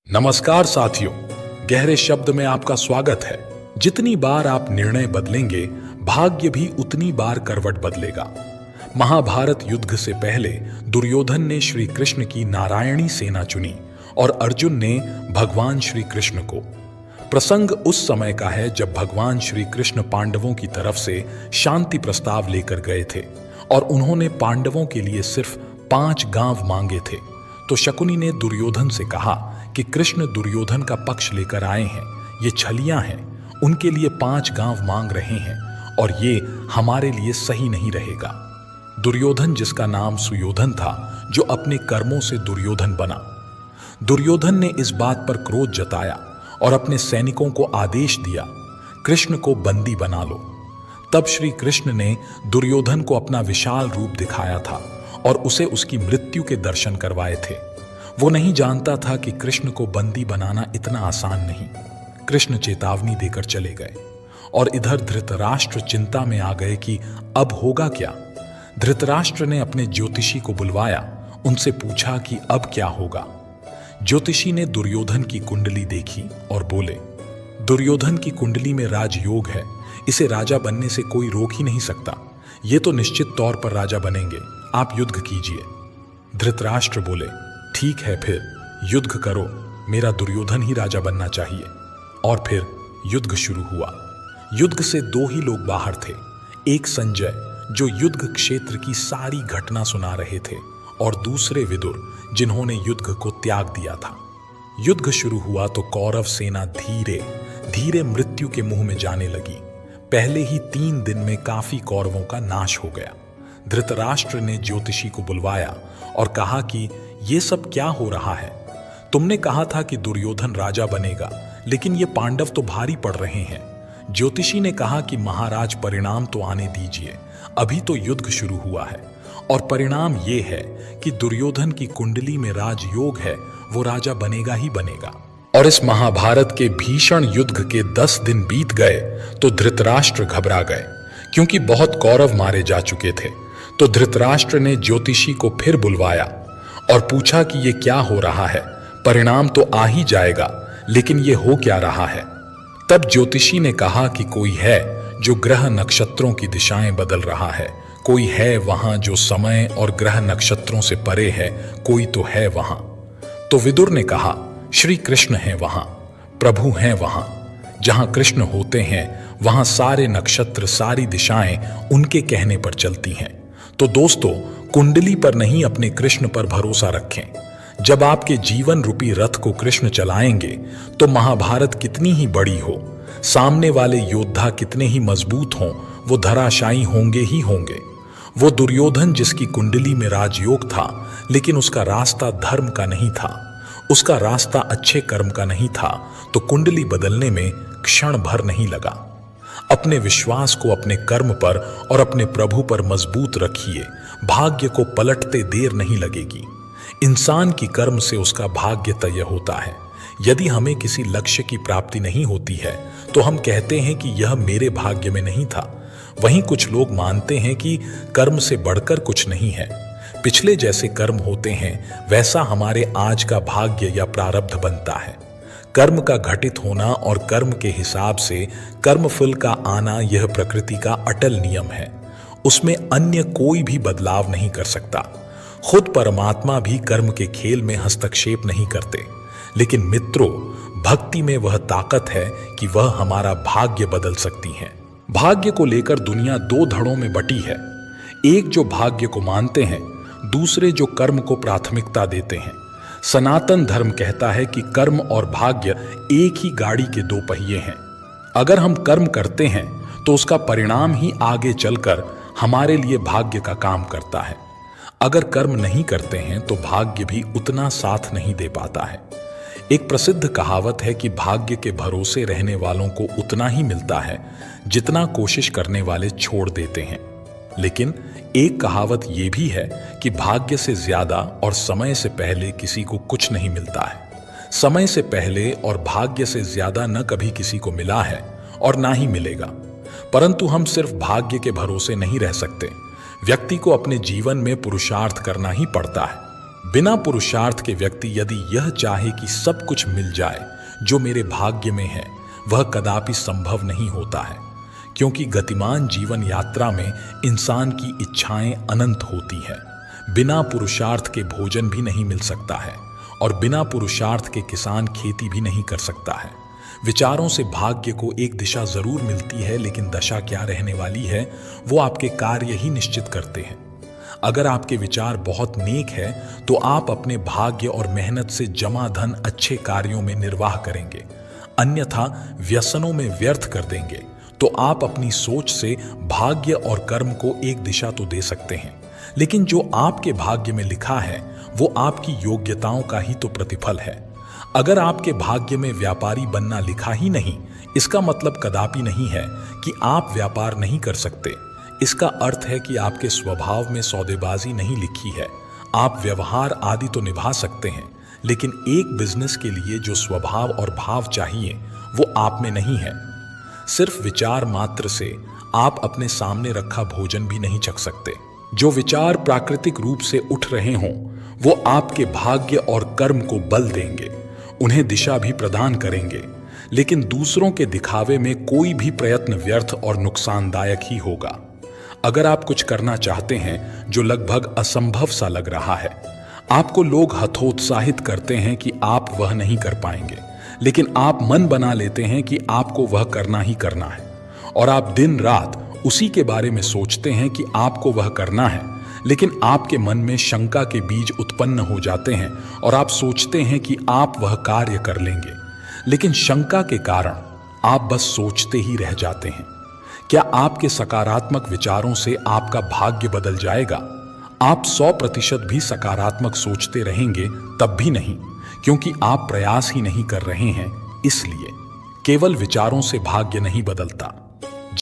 नमस्कार साथियों, गहरे शब्द में आपका स्वागत है। जितनी बार आप निर्णय बदलेंगे, भाग्य भी उतनी बार करवट बदलेगा। महाभारत युद्ध से पहले दुर्योधन ने श्री कृष्ण की नारायणी सेना चुनी और अर्जुन ने भगवान श्री कृष्ण को। प्रसंग उस समय का है जब भगवान श्री कृष्ण पांडवों की तरफ से शांति प्रस्ताव लेकर गए थे और उन्होंने पांडवों के लिए सिर्फ 5 गांव मांगे थे। तो शकुनी ने दुर्योधन से कहा कि कृष्ण दुर्योधन का पक्ष लेकर आए हैं, ये छलियां हैं, उनके लिए 5 गांव मांग रहे हैं और ये हमारे लिए सही नहीं रहेगा। दुर्योधन, जिसका नाम सुयोधन था, जो अपने कर्मों से दुर्योधन बना। दुर्योधन ने इस बात पर क्रोध जताया और अपने सैनिकों को आदेश दिया, कृष्ण को बंदी बना लो। तब श्री कृष्ण ने दुर्योधन को अपना विशाल रूप दिखाया था और उसे उसकी मृत्यु के दर्शन करवाए थे। वो नहीं जानता था कि कृष्ण को बंदी बनाना इतना आसान नहीं। कृष्ण चेतावनी देकर चले गए और इधर धृतराष्ट्र चिंता में आ गए कि अब होगा क्या। धृतराष्ट्र ने अपने ज्योतिषी को बुलवाया, उनसे पूछा कि अब क्या होगा। ज्योतिषी ने दुर्योधन की कुंडली देखी और बोले, दुर्योधन की कुंडली में राजयोग है, इसे राजा बनने से कोई रोक ही नहीं सकता। ये तो निश्चित तौर पर राजा बनेंगे, आप युद्ध कीजिए। धृतराष्ट्र बोले, ठीक है, फिर युद्ध करो, मेरा दुर्योधन ही राजा बनना चाहिए। और फिर युद्ध शुरू हुआ। युद्ध से 2 ही लोग बाहर थे, एक संजय जो युद्ध क्षेत्र की सारी घटना सुना रहे थे और दूसरे विदुर, जिन्होंने युद्ध को त्याग दिया था। युद्ध शुरू हुआ तो कौरव सेना धीरे धीरे मृत्यु के मुंह में जाने लगी। पहले ही 3 दिन में काफी कौरवों का नाश हो गया। धृतराष्ट्र ने ज्योतिषी को बुलवाया और कहा कि ये सब क्या हो रहा है। तुमने कहा था कि दुर्योधन राजा बनेगा, लेकिन ये पांडव तो भारी पड़ रहे हैं। ज्योतिषी ने कहा कि महाराज, परिणाम तो आने दीजिए, अभी तो युद्ध शुरू हुआ है और परिणाम ये है कि दुर्योधन की कुंडली में राजयोग है, वो राजा बनेगा ही बनेगा। और इस महाभारत के भीषण युद्ध के 10 दिन बीत गए तो धृतराष्ट्र घबरा गए, क्योंकि बहुत कौरव मारे जा चुके थे। तो धृतराष्ट्र ने ज्योतिषी को फिर बुलवाया और पूछा कि ये क्या हो रहा है, परिणाम तो आ ही जाएगा, लेकिन ये हो क्या रहा है। तब ज्योतिषी ने कहा कि कोई है जो ग्रह नक्षत्रों की दिशाएं बदल रहा है, कोई है वहां जो समय और ग्रह नक्षत्रों से परे है, कोई तो है वहां। तो विदुर ने कहा, श्री कृष्ण हैं वहां, प्रभु हैं वहां। जहां कृष्ण होते हैं वहां सारे नक्षत्र, सारी दिशाएं उनके कहने पर चलती हैं। तो दोस्तों, कुंडली पर नहीं, अपने कृष्ण पर भरोसा रखें। जब आपके जीवन रूपी रथ को कृष्ण चलाएंगे तो महाभारत कितनी ही बड़ी हो, सामने वाले योद्धा कितने ही मजबूत हों, वो धराशायी होंगे ही होंगे। वो दुर्योधन, जिसकी कुंडली में राजयोग था, लेकिन उसका रास्ता धर्म का नहीं था, उसका रास्ता अच्छे कर्म का नहीं था, तो कुंडली बदलने में क्षण भर नहीं लगा। अपने विश्वास को अपने कर्म पर और अपने प्रभु पर मजबूत रखिए, भाग्य को पलटते देर नहीं लगेगी। इंसान की कर्म से उसका भाग्य तय होता है। यदि हमें किसी लक्ष्य की प्राप्ति नहीं होती है तो हम कहते हैं कि यह मेरे भाग्य में नहीं था। वहीं कुछ लोग मानते हैं कि कर्म से बढ़कर कुछ नहीं है। पिछले जैसे कर्म होते हैं वैसा हमारे आज का भाग्य या प्रारब्ध बनता है। कर्म का घटित होना और कर्म के हिसाब से कर्मफल का आना, यह प्रकृति का अटल नियम है। उसमें अन्य कोई भी बदलाव नहीं कर सकता। खुद परमात्मा भी कर्म के खेल में हस्तक्षेप नहीं करते। लेकिन मित्रों, भक्ति में वह ताकत है कि वह हमारा भाग्य बदल सकती है। भाग्य को लेकर दुनिया 2 धड़ों में बटी है। एक जो भाग्य को मानते हैं, दूसरे जो कर्म को प्राथमिकता देते हैं। सनातन धर्म कहता है कि कर्म और भाग्य एक ही गाड़ी के 2 पहिए हैं। अगर हम कर्म करते हैं तो उसका परिणाम ही आगे चलकर हमारे लिए भाग्य का काम करता है। अगर कर्म नहीं करते हैं तो भाग्य भी उतना साथ नहीं दे पाता है। एक प्रसिद्ध कहावत है कि भाग्य के भरोसे रहने वालों को उतना ही मिलता है जितना कोशिश करने वाले छोड़ देते हैं। लेकिन एक कहावत यह भी है कि भाग्य से ज्यादा और समय से पहले किसी को कुछ नहीं मिलता है। समय से पहले और भाग्य से ज्यादा न कभी किसी को मिला है और ना ही मिलेगा। परंतु हम सिर्फ भाग्य के भरोसे नहीं रह सकते। व्यक्ति को अपने जीवन में पुरुषार्थ करना ही पड़ता है। बिना पुरुषार्थ के व्यक्ति यदि यह चाहे कि सब कुछ मिल जाए जो मेरे भाग्य में है, वह कदापि संभव नहीं होता है, क्योंकि गतिमान जीवन यात्रा में इंसान की इच्छाएं अनंत होती है। बिना पुरुषार्थ के भोजन भी नहीं मिल सकता है और बिना पुरुषार्थ के किसान खेती भी नहीं कर सकता है। विचारों से भाग्य को एक दिशा जरूर मिलती है, लेकिन दशा क्या रहने वाली है वो आपके कार्य ही निश्चित करते हैं। अगर आपके विचार बहुत नेक है तो आप अपने भाग्य और मेहनत से जमा धन अच्छे कार्यों में निर्वाह करेंगे, अन्यथा व्यसनों में व्यर्थ कर देंगे तो आप अपनी सोच से भाग्य और कर्म को एक दिशा तो दे सकते हैं, लेकिन जो आपके भाग्य में लिखा है वो आपकी योग्यताओं का ही तो प्रतिफल है। अगर आपके भाग्य में व्यापारी बनना लिखा ही नहीं, इसका मतलब कदापि नहीं है कि आप व्यापार नहीं कर सकते। इसका अर्थ है कि आपके स्वभाव में सौदेबाजी नहीं लिखी है। आप व्यवहार आदि तो निभा सकते हैं, लेकिन एक बिजनेस के लिए जो स्वभाव और भाव चाहिए वो आप में नहीं है। सिर्फ विचार मात्र से आप अपने सामने रखा भोजन भी नहीं चख सकते। जो विचार प्राकृतिक रूप से उठ रहे हों वो आपके भाग्य और कर्म को बल देंगे, उन्हें दिशा भी प्रदान करेंगे, लेकिन दूसरों के दिखावे में कोई भी प्रयत्न व्यर्थ और नुकसानदायक ही होगा। अगर आप कुछ करना चाहते हैं जो लगभग असंभव सा लग रहा है, आपको लोग हतोत्साहित करते हैं कि आप वह नहीं कर पाएंगे, लेकिन आप मन बना लेते हैं कि आपको वह करना ही करना है और आप दिन रात उसी के बारे में सोचते हैं कि आपको वह करना है, लेकिन आपके मन में शंका के बीज उत्पन्न हो जाते हैं और आप सोचते हैं कि आप वह कार्य कर लेंगे, लेकिन शंका के कारण आप बस सोचते ही रह जाते हैं। क्या आपके सकारात्मक विचारों से आपका भाग्य बदल जाएगा? आप 100% भी सकारात्मक सोचते रहेंगे तब भी नहीं, क्योंकि आप प्रयास ही नहीं कर रहे हैं। इसलिए केवल विचारों से भाग्य नहीं बदलता।